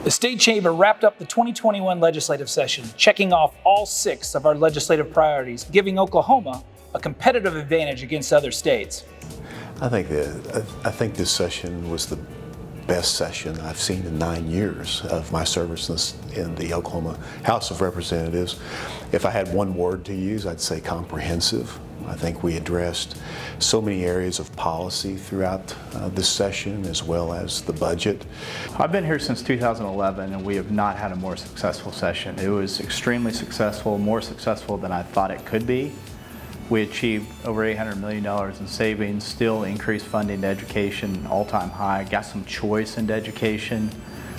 The State Chamber wrapped up the 2021 legislative session, checking off all 6 of our legislative priorities, giving Oklahoma a competitive advantage against other states. I think this session was the best session I've seen in 9 years of my service in the Oklahoma House of Representatives. If I had one word to use, I'd say comprehensive. I think we addressed so many areas of policy throughout this session, as well as the budget. I've been here since 2011, and we have not had a more successful session. It was extremely successful, more successful than I thought it could be. We achieved over $800 million in savings, still increased funding to education, all-time high, got some choice into education,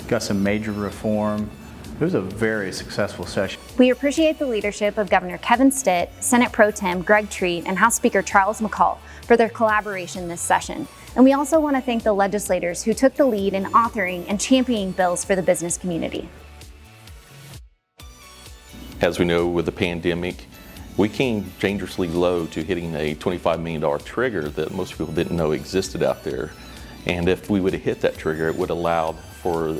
got some major reform. It was a very successful session. We appreciate the leadership of Governor Kevin Stitt, Senate Pro Tem Greg Treat, and House Speaker Charles McCall for their collaboration this session. And we also want to thank the legislators who took the lead in authoring and championing bills for the business community. As we know, with the pandemic, we came dangerously low to hitting a $25 million trigger that most people didn't know existed out there. And if we would have hit that trigger, it would have allowed for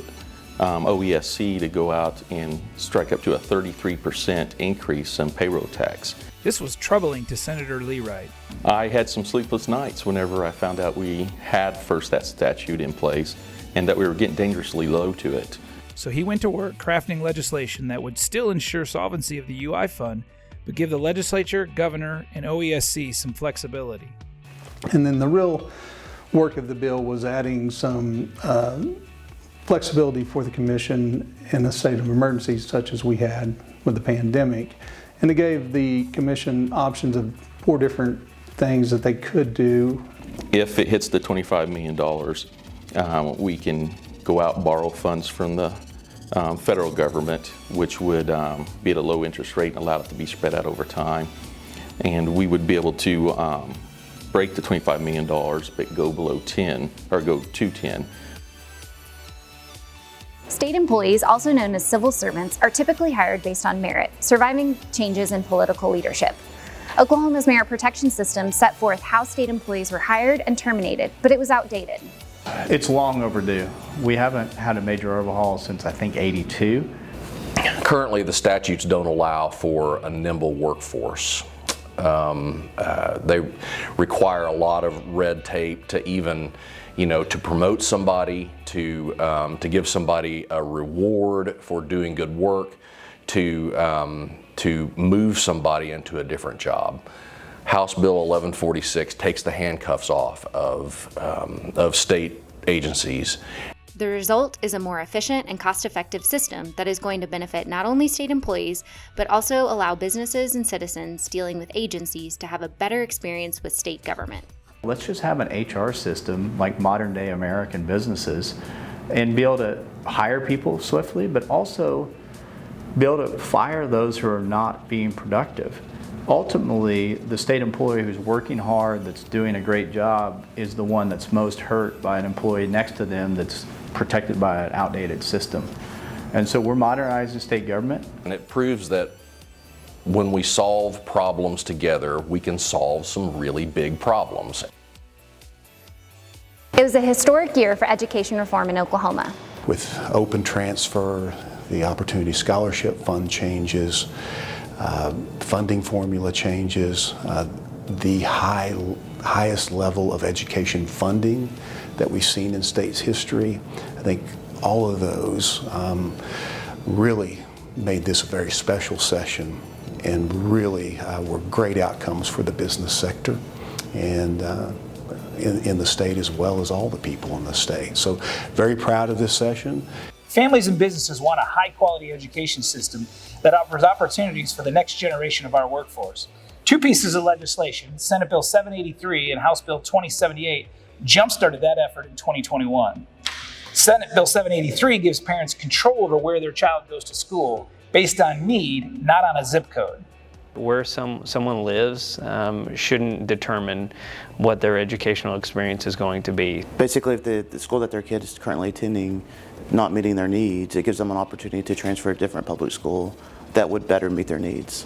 OESC to go out and strike up to a 33% increase in payroll tax. This was troubling to Senator LEEWRIGHT. I had some sleepless nights whenever I found out we had first that statute in place and that we were getting dangerously low to it. So he went to work crafting legislation that would still ensure solvency of the UI fund, but give the legislature, governor, and OESC some flexibility. And then the real work of the bill was adding some flexibility for the commission in a state of emergency such as we had with the pandemic. And it gave the commission options of 4 different things that they could do. If it hits the $25 million, we can go out and borrow funds from the federal government, which would be at a low interest rate and allow it to be spread out over time. And we would be able to break the $25 million, but go below 10, or go to 10. State employees, also known as civil servants, are typically hired based on merit, surviving changes in political leadership. Oklahoma's merit protection system set forth how state employees were hired and terminated, but it was outdated. It's long overdue. We haven't had a major overhaul since, I think, '82. Currently, the statutes don't allow for a nimble workforce. They require a lot of red tape to even, to promote somebody, to give somebody a reward for doing good work, to move somebody into a different job. House Bill 1146 takes the handcuffs off of state agencies. The result is a more efficient and cost-effective system that is going to benefit not only state employees, but also allow businesses and citizens dealing with agencies to have a better experience with state government. Let's just have an HR system like modern day American businesses and be able to hire people swiftly, but also be able to fire those who are not being productive. Ultimately, the state employee who's working hard, that's doing a great job, is the one that's most hurt by an employee next to them that's protected by an outdated system. And so we're modernizing state government. And it proves that when we solve problems together, we can solve some really big problems. It was a historic year for education reform in Oklahoma. With open transfer, the Opportunity Scholarship Fund changes, funding formula changes, the highest level of education funding that we've seen in state's history. I think all of those really made this a very special session and really were great outcomes for the business sector and in the state as well as all the people in the state. So very proud of this session. Families and businesses want a high-quality education system that offers opportunities for the next generation of our workforce. 2 pieces of legislation, Senate Bill 783 and House Bill 2078, jump-started that effort in 2021. Senate Bill 783 gives parents control over where their child goes to school based on need, not on a zip code. Where someone lives shouldn't determine what their educational experience is going to be. Basically, if the school that their kid is currently attending not meeting their needs, it gives them an opportunity to transfer to a different public school that would better meet their needs.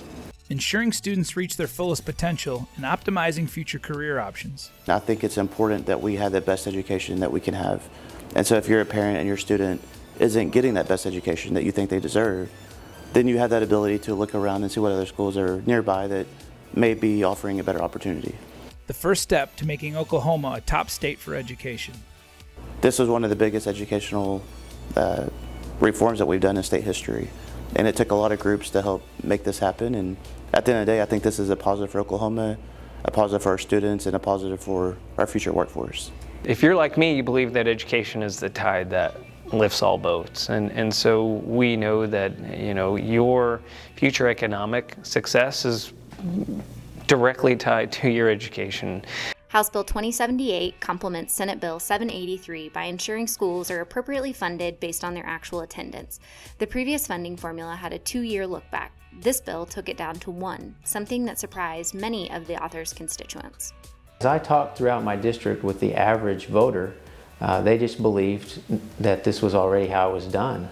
Ensuring students reach their fullest potential and optimizing future career options. I think it's important that we have the best education that we can have. And so if you're a parent and your student isn't getting that best education that you think they deserve, then you have that ability to look around and see what other schools are nearby that may be offering a better opportunity. The first step to making Oklahoma a top state for education. This was one of the biggest educational reforms that we've done in state history. And it took a lot of groups to help make this happen. And at the end of the day, I think this is a positive for Oklahoma, a positive for our students, and a positive for our future workforce. If you're like me, you believe that education is the tide that lifts all boats. And so we know that, you know, your future economic success is directly tied to your education. House Bill 2078 complements Senate Bill 783 by ensuring schools are appropriately funded based on their actual attendance. The previous funding formula had a 2-year look back. This bill took it down to 1, something that surprised many of the author's constituents. As I talked throughout my district with the average voter, they just believed that this was already how it was done.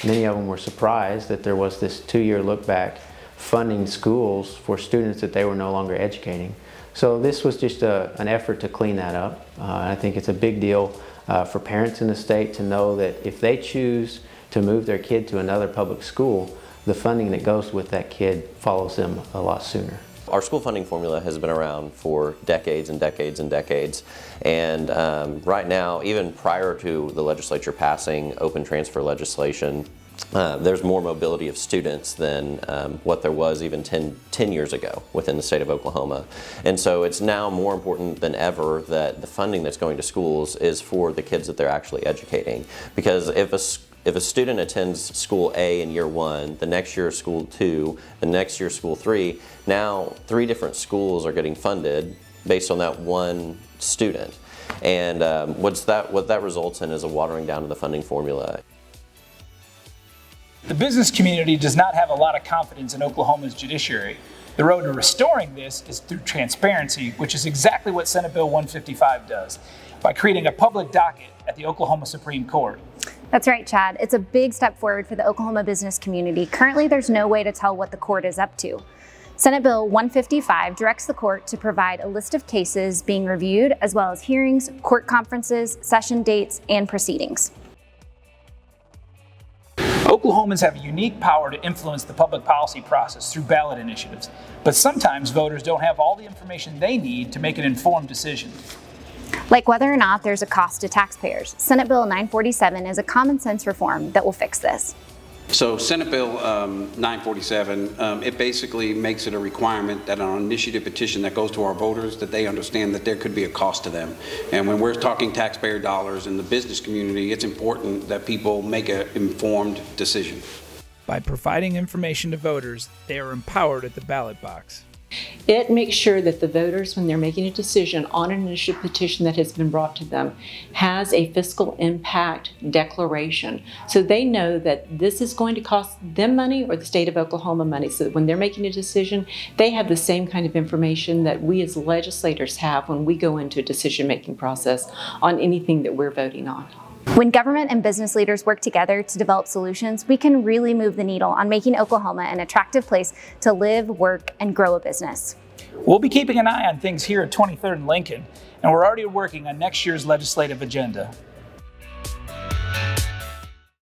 Many of them were surprised that there was this 2-year look back funding schools for students that they were no longer educating. So this was just an effort to clean that up. I think it's a big deal for parents in the state to know that if they choose to move their kid to another public school, the funding that goes with that kid follows them a lot sooner. Our school funding formula has been around for decades and decades and decades. And right now, even prior to the legislature passing open transfer legislation, there's more mobility of students than what there was even 10 years ago within the state of Oklahoma. And so it's now more important than ever that the funding that's going to schools is for the kids that they're actually educating. Because if a student attends school A in year 1, the next year school 2, the next year school 3, now 3 different schools are getting funded based on that one student. And what that results in is a watering down of the funding formula. The business community does not have a lot of confidence in Oklahoma's judiciary. The road to restoring this is through transparency, which is exactly what Senate Bill 155 does, by creating a public docket at the Oklahoma Supreme Court. That's right, Chad. It's a big step forward for the Oklahoma business community. Currently, there's no way to tell what the court is up to. Senate Bill 155 directs the court to provide a list of cases being reviewed, as well as hearings, court conferences, session dates, and proceedings. Oklahomans have a unique power to influence the public policy process through ballot initiatives, but sometimes voters don't have all the information they need to make an informed decision. Like whether or not there's a cost to taxpayers. Senate Bill 947 is a common sense reform that will fix this. So Senate Bill 947, it basically makes it a requirement that on an initiative petition that goes to our voters, that they understand that there could be a cost to them. And when we're talking taxpayer dollars in the business community, it's important that people make an informed decision. By providing information to voters, they are empowered at the ballot box. It makes sure that the voters, when they're making a decision on an initiative petition that has been brought to them, has a fiscal impact declaration. So they know that this is going to cost them money or the state of Oklahoma money. So that when they're making a decision, they have the same kind of information that we as legislators have when we go into a decision-making process on anything that we're voting on. When government and business leaders work together to develop solutions, we can really move the needle on making Oklahoma an attractive place to live, work, and grow a business. We'll be keeping an eye on things here at 23rd and Lincoln, and we're already working on next year's legislative agenda.